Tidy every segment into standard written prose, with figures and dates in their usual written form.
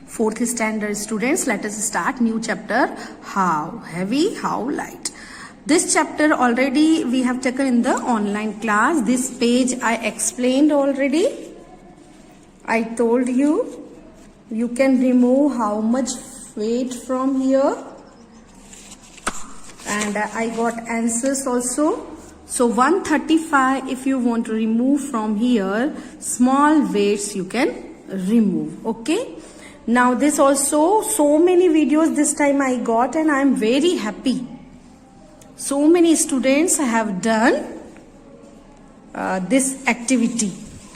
Fourth standard students, let us start new chapter. How heavy, how light. This chapter already we have taken in the online class. This page I explained already. I told you can remove how much weight from here, and I got answers also. So 135, if you want to remove from here, small weights you can remove. Okay. Now this also, so many videos this time I got, and I am very happy. So many students have done this activity.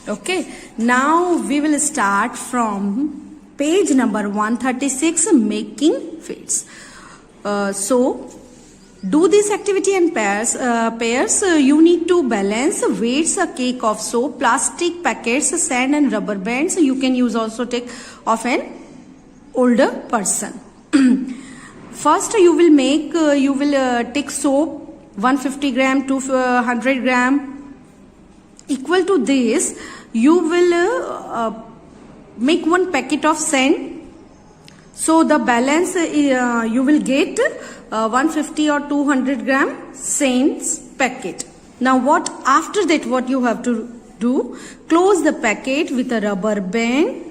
Okay. Now we will start from page number 136, making weights. So do this activity in pairs. You need to balance weights, a cake of soap, plastic packets, sand and rubber bands. You can use also take of an older person. First you will make, take soap 150 gram, 200 gram. Equal to this, you will make one packet of sand. So the balance you will get 150 or 200 gram sands packet. Now after that what you have to do, close the packet with a rubber band.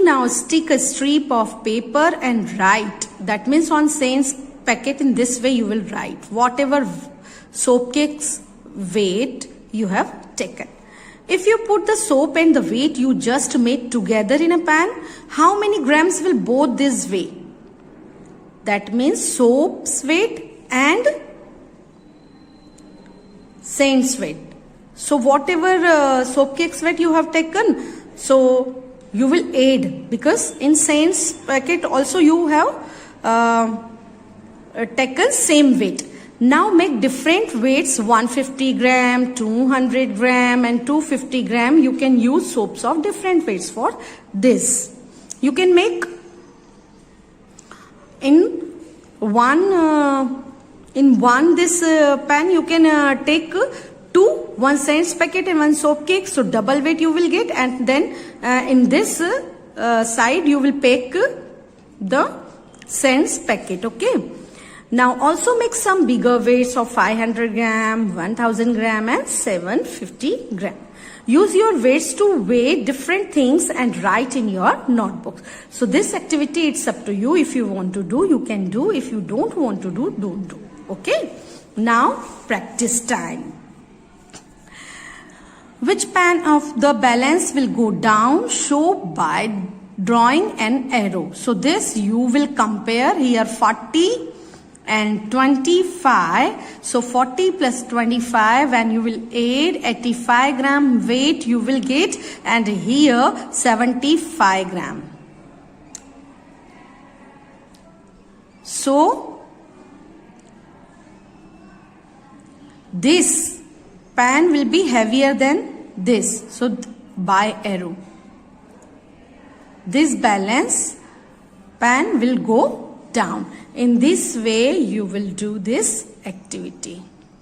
Now stick a strip of paper and write. That means on sands packet, in this way you will write whatever soap cake's weight you have taken. If you put the soap and the weight you just made together in a pan, how many grams will both this weigh? That means soap's weight and sand's weight. So whatever soap cake's weight you have taken, so you will add, because in sand's packet also you have taken same weight. Now make different weights, 150 gram, 200 gram and 250 gram. You can use soaps of different weights for this. You can make in one this pan you can take one sands packet and one soap cake. So double weight you will get, and then in this side you will pack the sands packet. Okay. Now also make some bigger weights of 500 gram, 1000 gram and 750 gram. Use your weights to weigh different things and write in your notebook. So this activity, it's up to you. If you want to do, you can do. If you don't want to do, don't do. Okay. Now practice time. Which pan of the balance will go down? Show by drawing an arrow. So this you will compare here 40 and 25. So 40 plus 25, and you will add 85 gram weight you will get, and here 75 gram. So this pan will be heavier than this. So by arrow, this balance pan will go down. In this way you will do this activity.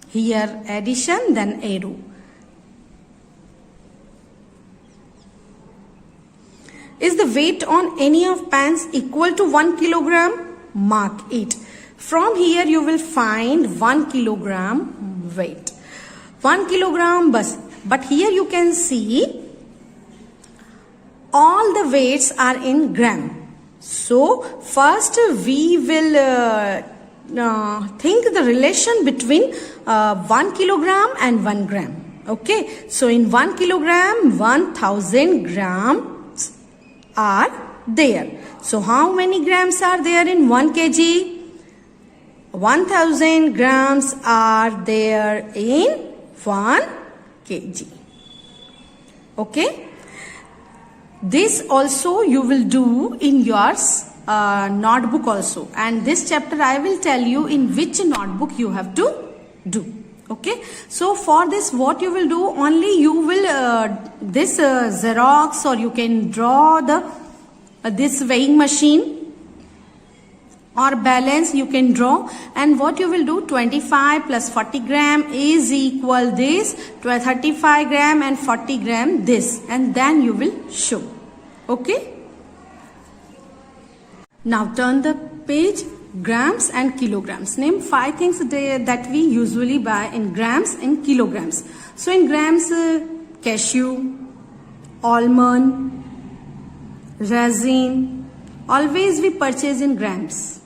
Here addition, then arrow. Is the weight on any of pans equal to 1 kilogram? Mark it. From here you will find 1 kilogram weight. 1 kilogram but here you can see all the weights are in gram. So first we will think the relation between 1 kilogram and 1 gram. Okay. So in 1 kilogram, 1000 grams are there. So how many grams are there in 1 kg? 1000 grams are there in 1 kg. Okay. This also you will do in your notebook also, and this chapter I will tell you in which notebook you have to do. Okay. So for this what you will do, only you will this Xerox, or you can draw the this weighing machine or balance you can draw, and what you will do, 25 plus 40 gram is equal this, 35 gram and 40 gram this, and then you will show. Okay. Now turn the page. Grams and kilograms. Name 5 things that we usually buy in grams and kilograms. So in grams, cashew, almond, resin, always we purchase in grams.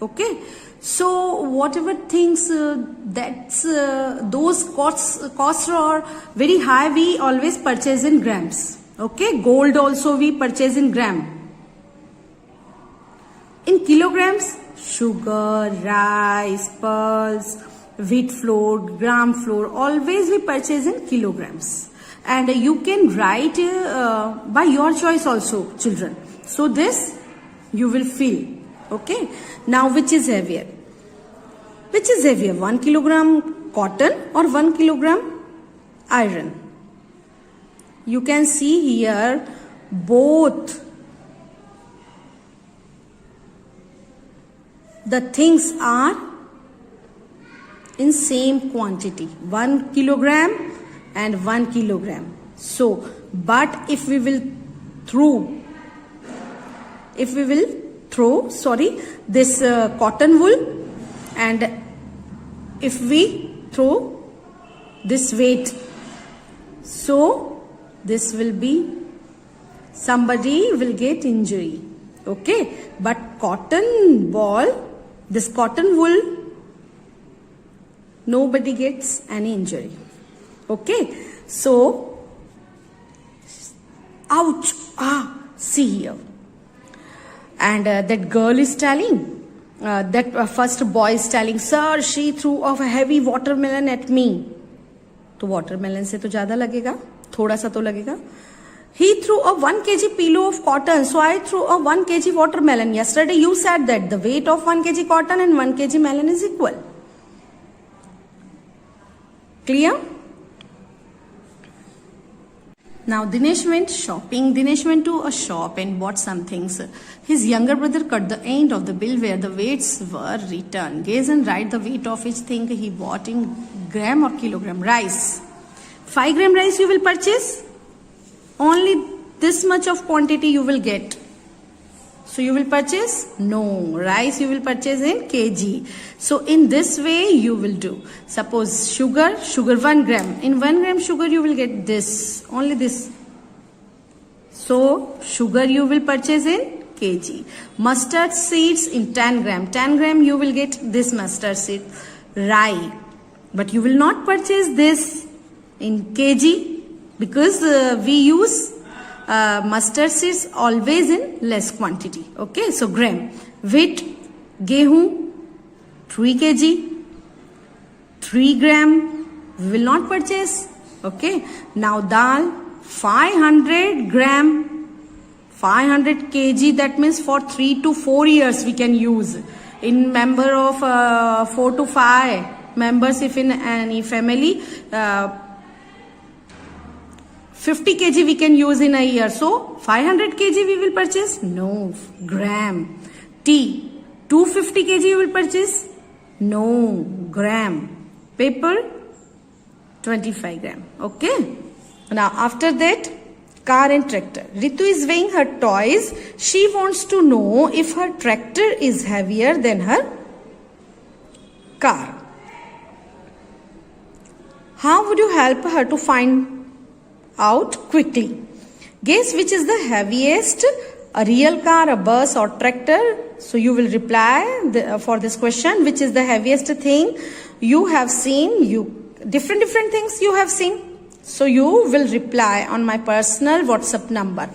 Okay. So whatever things those costs are very high, we always purchase in grams. Okay. Gold also we purchase in gram. In kilograms, sugar, rice, pulse, wheat flour, gram flour, always we purchase in kilograms. And you can write by your choice also, children. So this you will feel. Okay. Now which is heavier? Which is heavier? 1 kilogram cotton or 1 kilogram iron? You can see here both the things are in same quantity, 1 kilogram and 1 kilogram. So, but if we will throw this cotton wool, and if we throw this weight, so this will be, somebody will get injury. Okay, but cotton ball, this cotton wool, nobody gets any injury. Okay, so ouch, see here. And that girl is telling, first boy is telling, sir, she threw off a heavy watermelon at me. तो watermelon से तो ज़्यादा लगेगा, थोड़ा सा तो लगेगा. He threw a 1 kg pillow of cotton, so I threw a 1 kg watermelon. Yesterday you said that the weight of 1 kg cotton and 1 kg melon is equal. Clear? Now Dinesh went shopping. Dinesh went to a shop and bought some things. His younger brother cut the end of the bill where the weights were written. Gaze and write the weight of each thing he bought in gram or kilogram. Rice. 5 gram rice you will purchase. Only this much of quantity you will get. So you will purchase? No. Rice you will purchase in kg. So in this way you will do. Suppose sugar 1 gram. In 1 gram sugar you will get this. Only this. So sugar you will purchase in kg. Mustard seeds in 10 gram. 10 gram you will get this mustard seed. Rye. But you will not purchase this in kg. Because we use mustard seeds always in less quantity. Okay, so gram. Wheat, gehu, 3 kg, 3 gram, we will not purchase. Okay, now dal, 500 gram, 500 kg, that means for 3 to 4 years we can use. In member of 4 to 5 members, if in any family, 50 kg we can use in a year. So 500 kg we will purchase? No. Gram. Tea. 250 kg you will purchase? No. Gram. Paper. 25 gram. Okay. Now after that, car and tractor. Ritu is weighing her toys. She wants to know if her tractor is heavier than her car. How would you help her to find out quickly? Guess which is the heaviest, a real car, a bus or tractor? So you will reply for this question, which is the heaviest thing you have seen, different things you have seen. So you will reply on my personal WhatsApp number.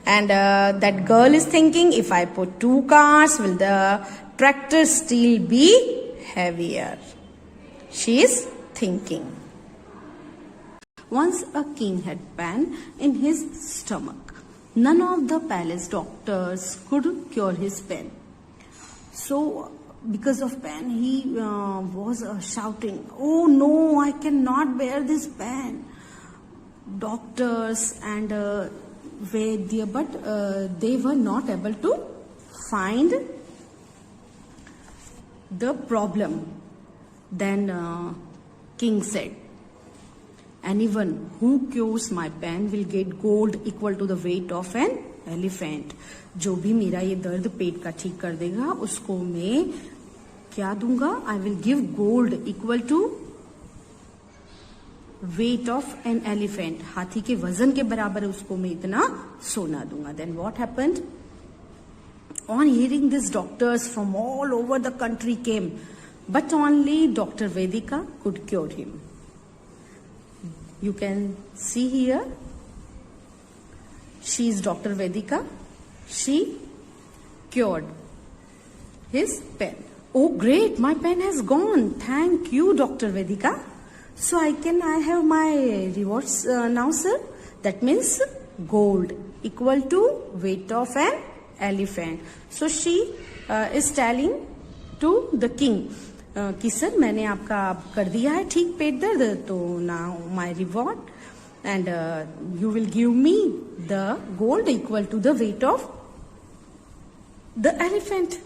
And that girl is thinking, if I put 2 cars, will the tractor still be heavier? She is thinking. Once a king had pain in his stomach. None of the palace doctors could cure his pain. So, because of pain, he was shouting, "Oh no, I cannot bear this pain." Doctors and Vaidya, but they were not able to find the problem. Then king said, "Anyone who cures my pain will get gold equal to the weight of an elephant. जो भी मेरा ये दर्द पेट का ठीक कर देगा उसको मैं क्या दूंगा? I will give gold equal to weight of an elephant. हाथी के वजन के बराबर उसको मैं इतना सोना दूंगा. Then what happened? On hearing this, doctors from all over the country came, but only Dr. Vedika could cure him. You can see here, she is Dr. Vedika. She cured his pen. Oh great, my pen has gone. Thank you, Dr. Vedika. So I have my rewards now, sir. That means gold equal to weight of an elephant. So she is telling to the king कि sir मैंने आपका कर दिया है ठीक पेट दर्द, तो now my reward and you will give me the gold equal to the weight of the elephant.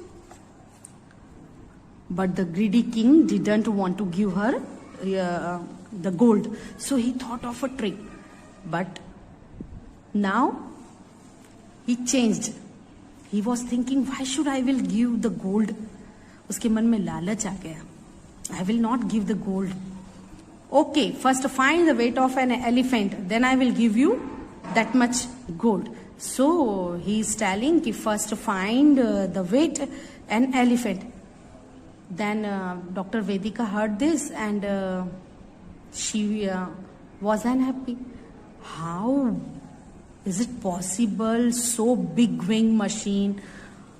But the greedy king didn't want to give her the gold, so he thought of a trick. But now he changed. He was thinking, why should I will give the gold? उसके मन में लालच आ गया. I will not give the gold. Okay, first find the weight of an elephant, then I will give you that much gold. So he is telling कि first find the weight an elephant. Then Dr. Vedika heard this and she was unhappy. How is it possible? So big wing machine,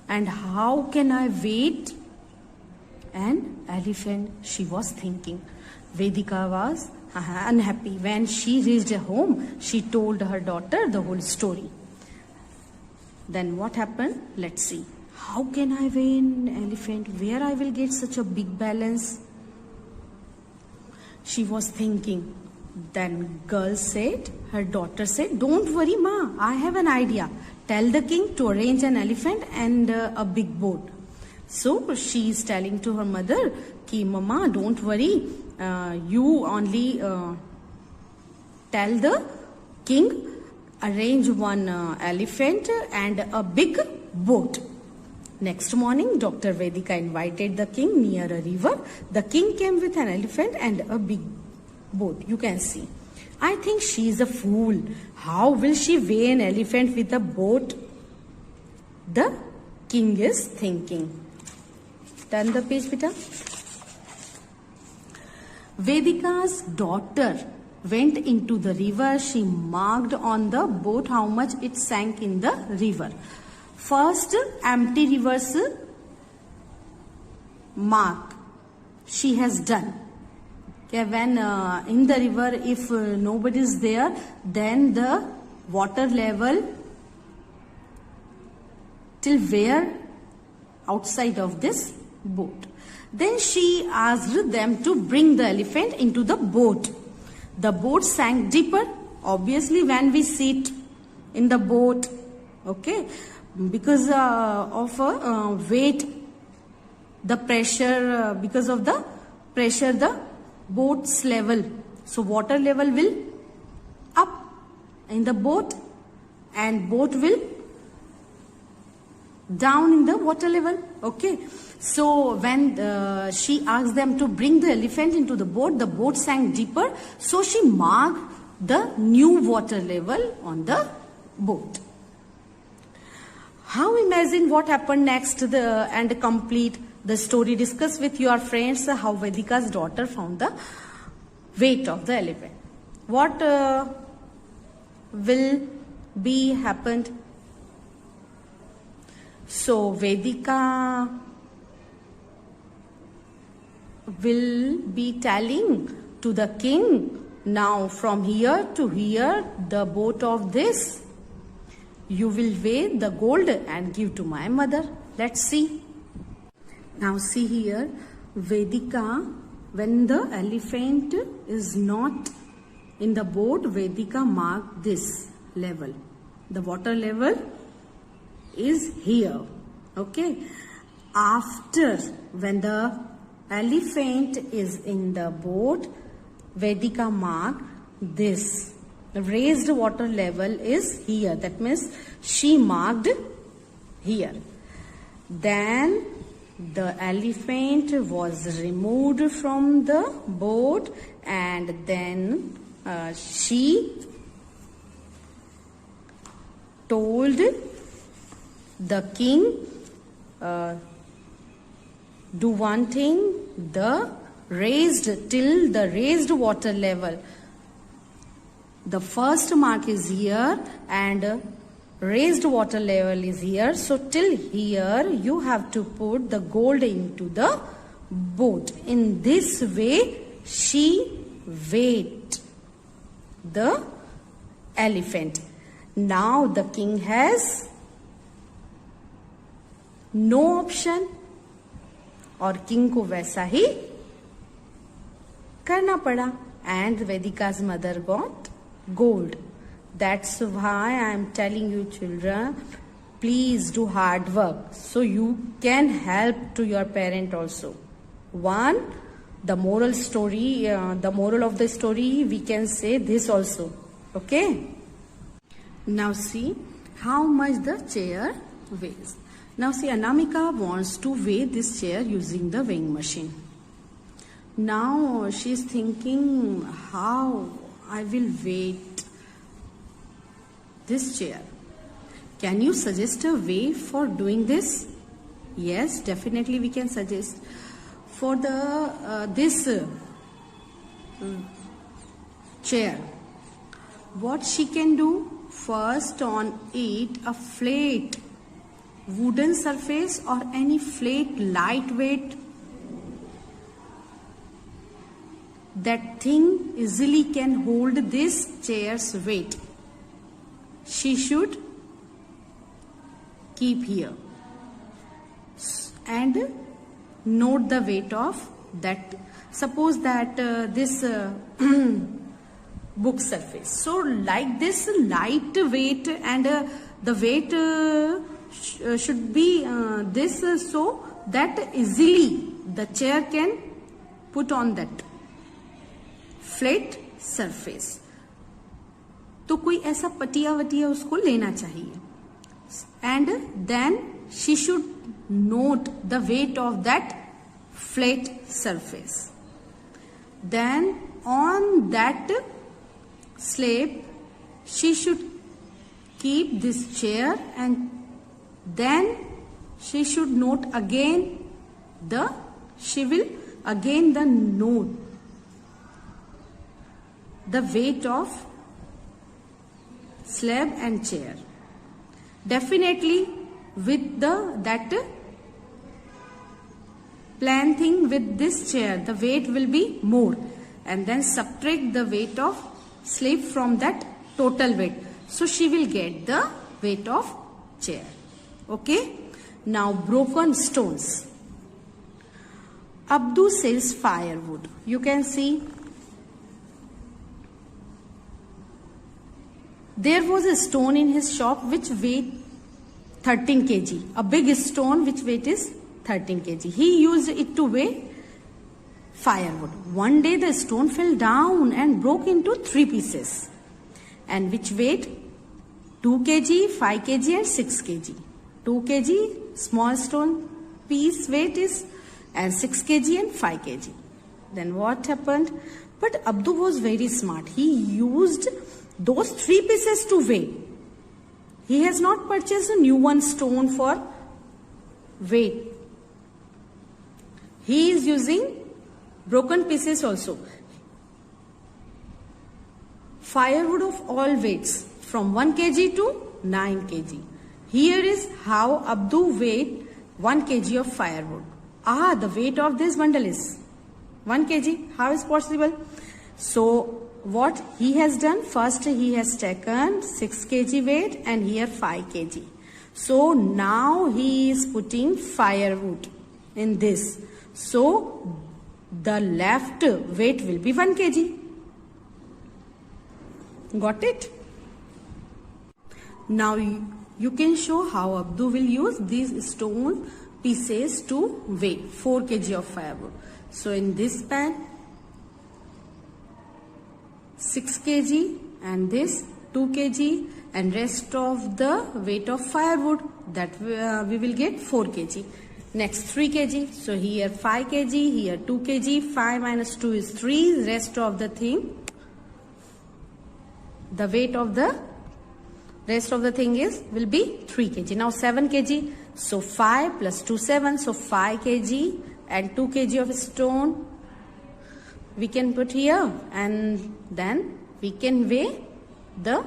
and how can I weight an elephant? She was thinking. Vedika was unhappy. When she reached home, she told her daughter the whole story. Then what happened? Let's see. How can I weigh an elephant? Where I will get such a big balance? She was thinking. Then her daughter said, don't worry ma, I have an idea. Tell the king to arrange an elephant and a big boat. So she is telling to her mother ki mama, don't worry, you only tell the king arrange one elephant and a big boat. Next morning, Dr. Vedika invited the king near a river. The king came with an elephant and a big boat. You can see. I think she is a fool. How will she weigh an elephant with a boat? The king is thinking. Turn the page, beta. Vedika's daughter went into the river. She marked on the boat how much it sank in the river. First, empty rivers mark she has done. Okay, when in the river, if nobody is there, then the water level till where? Outside of this boat. Then she asked them to bring the elephant into the boat. The boat sank deeper. Obviously, when we sit in the boat, okay, because of weight, the pressure, because of the pressure, the boat's level, so water level will up in the boat and boat will down in the water level. Okay, so when she asked them to bring the elephant into the boat sank deeper, so she marked the new water level on the boat. How imagine what happened next and complete the story. Discuss with your friends how Vedika's daughter found the weight of the elephant. What will be happened? So Vedika will be telling to the king, now from here to here, the boat of this, you will weigh the gold and give to my mother. Let's see. Now see here, Vedika, when the elephant is not in the boat, Vedika marked this level. The water level is here. Okay. After, when the elephant is in the boat, Vedika marked this raised water level is here. That means she marked here. Then the elephant was removed from the boat, and then she told the king, do one thing, till the raised water level. The first mark is here and raised water level is here. So till here you have to put the gold into the boat. In this way she weighed the elephant. Now the king has no option, और king को वैसा ही करना पड़ा. And Vedika's mother got gold. That's why I am telling you, children, please do hard work so you can help to your parent also. One, the moral of the story, we can say this also. Okay? Now see how much the chair weighs. Now see, Anamika wants to weigh this chair using the weighing machine. Now she is thinking how I will weigh this chair. Can you suggest a way for doing this? Yes, definitely we can suggest. For the this chair, what she can do? First, on it a flat wooden surface or any flat lightweight, that thing easily can hold this chair's weight. She should keep here and note the weight of that. Suppose that this book surface. So like this light weight, and the weight should be this, so that easily the chair can put on that flat surface. तो कोई ऐसा पटिया वटिया उसको लेना चाहिए. And then she should note the weight of that flat surface. Then on that slab she should keep this chair, and then she should note again note the weight of slab and chair. Definitely with that plan thing with this chair, the weight will be more, and then subtract the weight of slab from that total weight. So she will get the weight of chair. Okay. Now broken stones. Abdu sells firewood. You can see there was a stone in his shop which weighed 13 kg. A big stone which weight is 13 kg. He used it to weigh firewood. One day the stone fell down and broke into 3 pieces, and which weighed 2 kg, 5 kg and 6 kg. 2 kg small stone piece weight is, and 6 kg and 5 kg. Then what happened? But Abdu was very smart. He used those 3 pieces to weigh. He has not purchased a new one stone for weight. He is using broken pieces also. Firewood of all weights from 1 kg to 9 kg. Here is how Abdu weighed 1 kg of firewood. The weight of this bundle is 1 kg. How is possible? So what he has done, first he has taken 6 kg weight and here 5 kg. So now he is putting firewood in this. So the left weight will be 1 kg. Got it? Now you can show how Abdu will use these stone pieces to weigh 4 kg of firewood. So in this pan 6 kg and this 2 kg, and rest of the weight of firewood, that we will get 4 kg. Next 3 kg, so here 5 kg, here 2 kg, 5 minus 2 is 3, rest of the thing, the weight of the rest of the thing will be 3 kg. Now 7 kg, so 5 plus 2 7, so 5 kg and 2 kg of stone we can put here, and then we can weigh the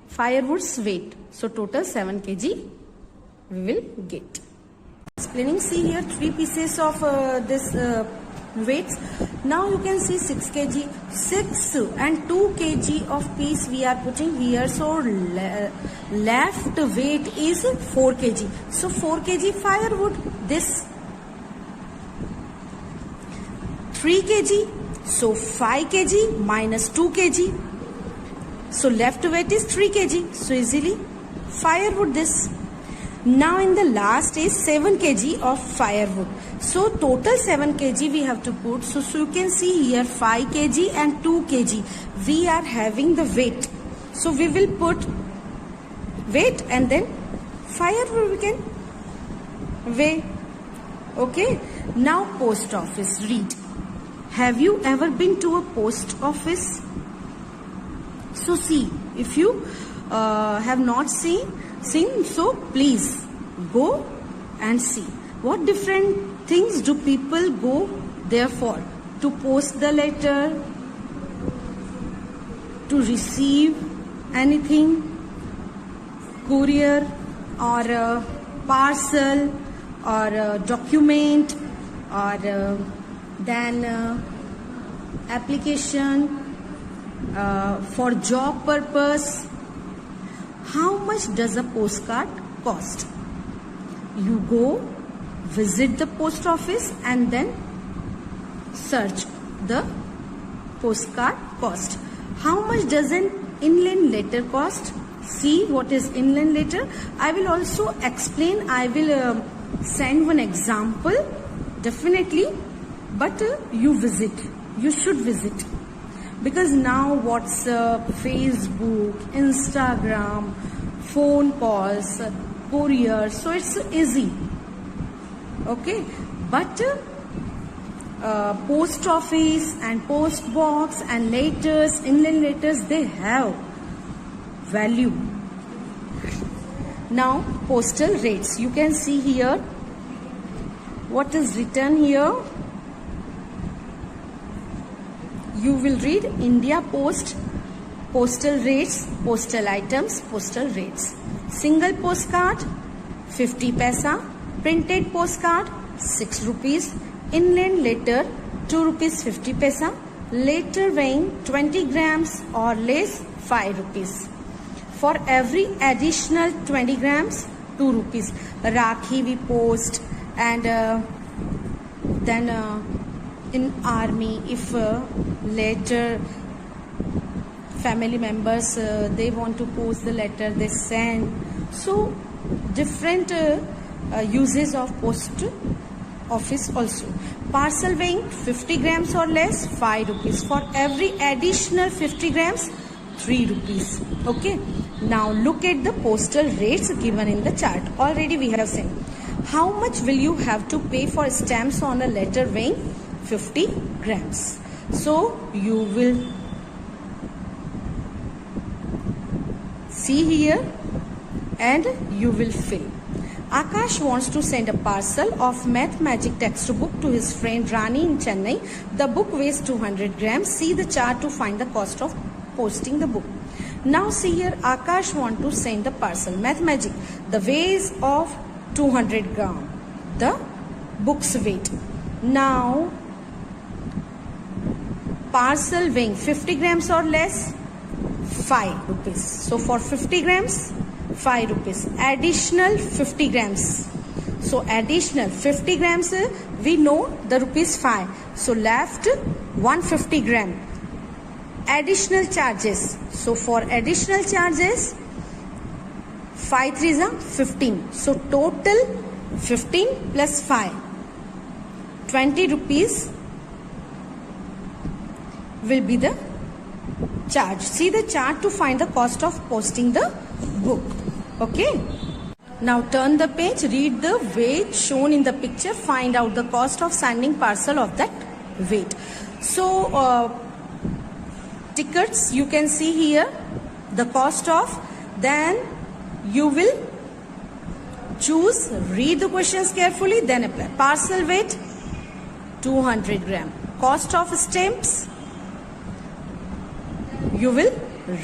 firewood's weight. So total 7 kg we will get. Explaining, see here 3 pieces of this weights. Now you can see 6 kg, 6 and 2 kg of piece we are putting here. So left weight is 4 kg. So 4 kg firewood, this 3 kg, so 5 kg minus 2 kg. So left weight is 3 kg. So easily firewood this. Now in the last is 7 kg of firewood. So total 7 kg we have to put. So you can see here 5 kg and 2 kg. We are having the weight. So we will put weight and then firewood we can weigh. Okay. Now post office, read. Have you ever been to a post office? So see, if you have not seen, so please go and see. What different things do people go there for? To post the letter, to receive anything, courier or parcel or document, or then application for job purpose. How much does a postcard cost? You go visit the post office and then search the postcard cost. How much does an inland letter cost? See what is inland letter. I will also explain. I will send one example definitely, but you visit. You should visit. Because now WhatsApp, Facebook, Instagram, phone calls, courier, so it's easy. Okay, but post office and post box and letters, inland letters, they have value. Now postal rates. You can see here what is written here. You will read India Post, postal rates, postal items, postal rates. Single postcard, 50 paisa. Printed postcard, 6 rupees. Inland letter, 2 rupees 50 paisa. Letter weighing 20 grams or less, 5 rupees. For every additional 20 grams, 2 rupees. Rakhi we post, and then in army, if later family members they want to post the letter, they send. So different uses of post office also. Parcel weighing 50 grams or less, 5 rupees. For every additional 50 grams, 3 rupees. Okay. Now look at the postal rates given in the chart. Already we have seen. How much will you have to pay for stamps on a letter weighing 50 grams? So you will see here and you will fill. Akash wants to send a parcel of Math Magic textbook to his friend Rani in Chennai. The book weighs 200 grams. See the chart to find the cost of posting the book. Now see here, Akash wants to send the parcel. Math Magic, the weight of 200 gram. The book's weight. Now parcel weighing 50 grams or less, 5 rupees. So for 50 grams, 5 rupees. Additional 50 grams. So additional 50 grams, we know the rupees 5. So left 150 gram. Additional charges. So for additional charges, 5 3s are 15. So total 15 plus 5. 20 rupees will be the charge. See the chart to find the cost of posting the book. Okay. Now turn the page, read the weight shown in the picture, find out the cost of sending parcel of that weight. So tickets you can see here, the cost of, then you will choose, read the questions carefully, then apply. Parcel weight 200 gram. Cost of stamps you will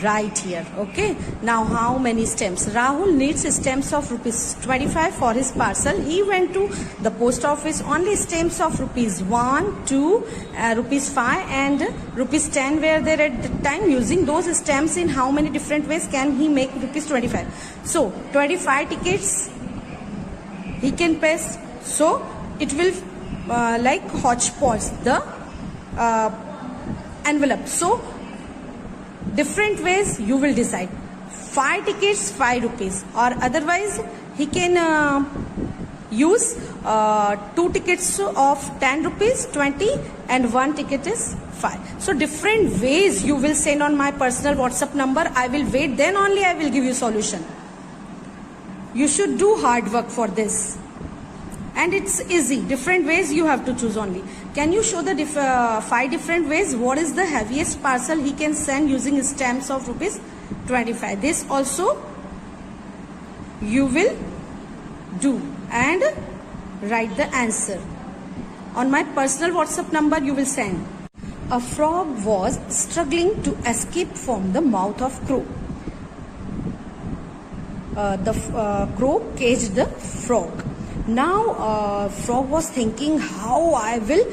write here. Okay. Now how many stamps? Rahul needs stamps of rupees 25 for his parcel. He went to the post office. Only stamps of rupees 1, 2, rupees 5 and rupees 10 were there at the time. Using those stamps, in how many different ways can he make rupees 25? So 25 tickets he can paste. So it will like hodgepodge the envelope. So different ways you will decide. 5 tickets 5 rupees, or otherwise he can use 2 tickets of 10 rupees 20 and 1 ticket is 5. So different ways you will send on my personal WhatsApp number. I will wait, then only I will give you solution. You should do hard work for this, and it's easy. Different ways you have to choose only. Can you show the 5 different ways? What is the heaviest parcel he can send using stamps of rupees 25? This also you will do and write the answer. On my personal WhatsApp number you will send. A frog was struggling to escape from the mouth of crow. The crow caged the frog. Now frog was thinking how I will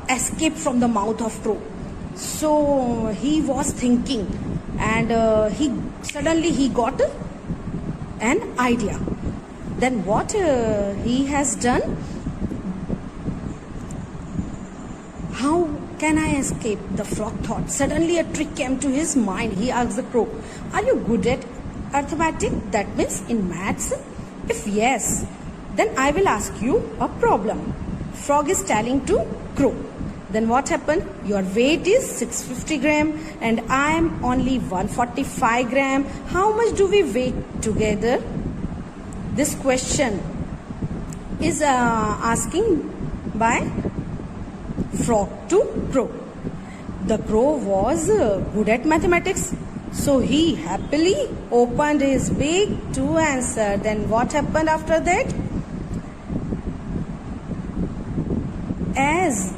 escape from the mouth of crow. So he was thinking, and he suddenly got an idea. Then what he has done? How can I escape? The frog thought. Suddenly a trick came to his mind. He asked the crow, "Are you good at arithmetic? That means in maths? If yes, then I will ask you a problem." Frog is telling to crow. Then what happened? Your weight is 650 gram and I am only 145 gram. How much do we weigh together? This question is asking by frog to crow. The crow was good at mathematics, so he happily opened his beak to answer. Then what happened after that? As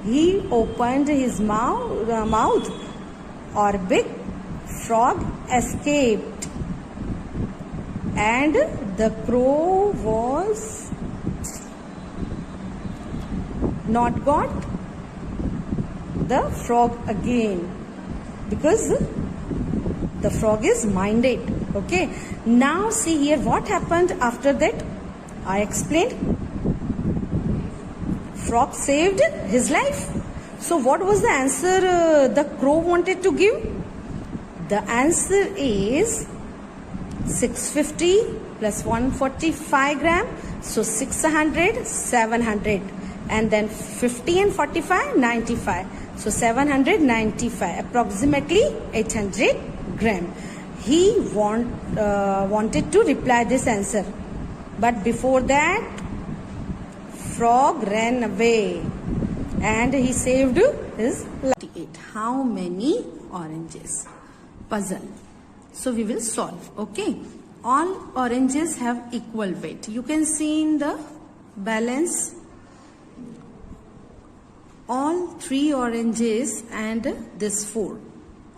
he opened his mouth or beak, frog escaped, and the crow was not got the frog again, because the frog is minded. Okay. Now see here what happened after that. I explained. Frog saved his life. So what was the answer the crow wanted to give? The answer is 650 plus 145 gram. So 600, 700. And then 50 and 45, 95. So 795, approximately 800 gram. He wanted to reply this answer. But before that, frog ran away and he saved his life. How many oranges? Puzzle. So we will solve. Okay. All oranges have equal weight. You can see in the balance. All 3 oranges and this 4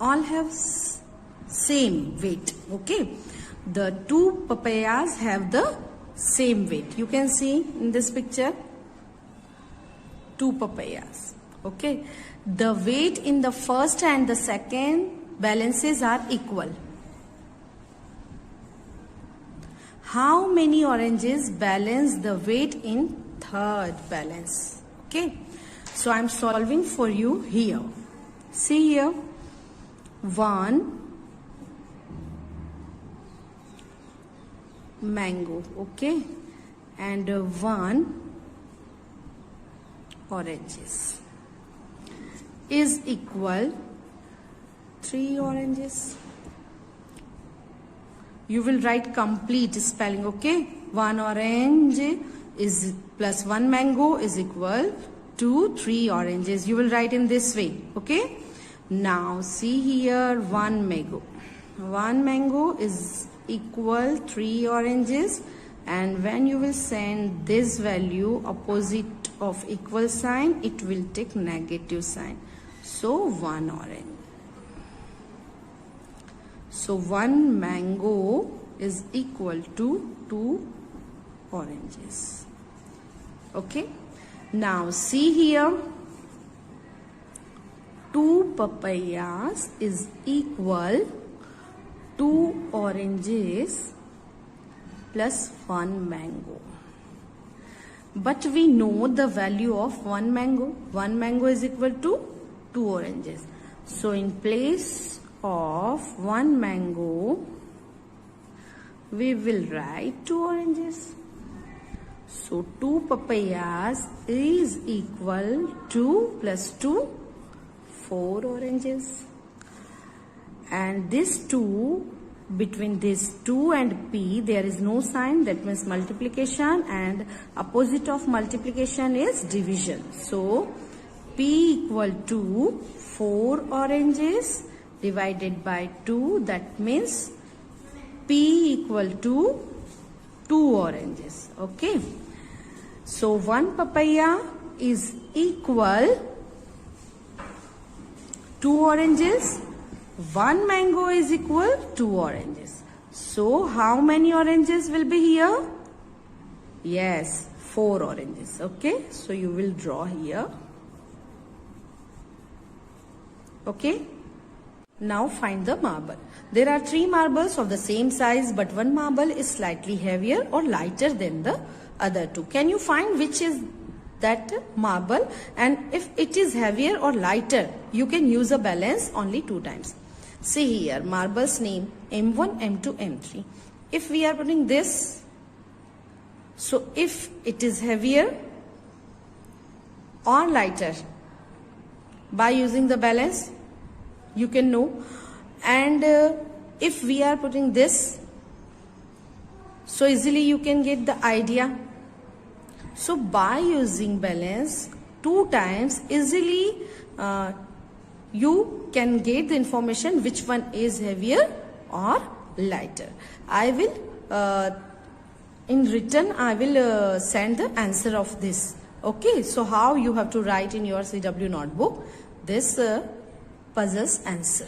all have same weight. Okay. The 2 papayas have the same weight. You can see in this picture 2 papayas. Okay. The weight in the first and the second balances are equal. How many oranges balance the weight in third balance? Okay. So I am solving for you here. See here. 1 mango. Okay. And 1 oranges. is equal 3 oranges. You will write complete spelling, okay? 1 orange is plus 1 mango is equal to 3 oranges. You will write in this way, okay? Now see here, 1 mango. 1 mango is equal 3 oranges, and when you will send this value opposite of equal sign, it will take negative sign. So 1 orange. So 1 mango is equal to 2 oranges. Okay. Now see here, 2 papayas is equal 2 oranges plus 1 mango. But we know the value of 1 mango. 1 mango is equal to 2 oranges. So in place of 1 mango, we will write 2 oranges. So 2 papayas is equal to plus 2, 4 oranges. And this 2, between this 2 and P, there is no sign, that means multiplication, and opposite of multiplication is division. So P equal to 4 oranges divided by 2, that means P equal to 2 oranges. Okay. So 1 papaya is equal 2 oranges. 1 mango is equal 2 oranges. So how many oranges will be here? Yes, 4 oranges. Okay. So you will draw here. Okay. Now find the marble. There are 3 marbles of the same size, but one marble is slightly heavier or lighter than the other 2. Can you find which is that marble? And if it is heavier or lighter, you can use a balance only 2 times. See here, marbles name M1, M2, M3. If we are putting this, so if it is heavier or lighter, by using the balance, you can know. And if we are putting this, so easily you can get the idea. So by using balance 2 times, easily you can get the information which one is heavier or lighter. I will in written I will send the answer of this. Okay, so how you have to write in your CW notebook this puzzle's answer.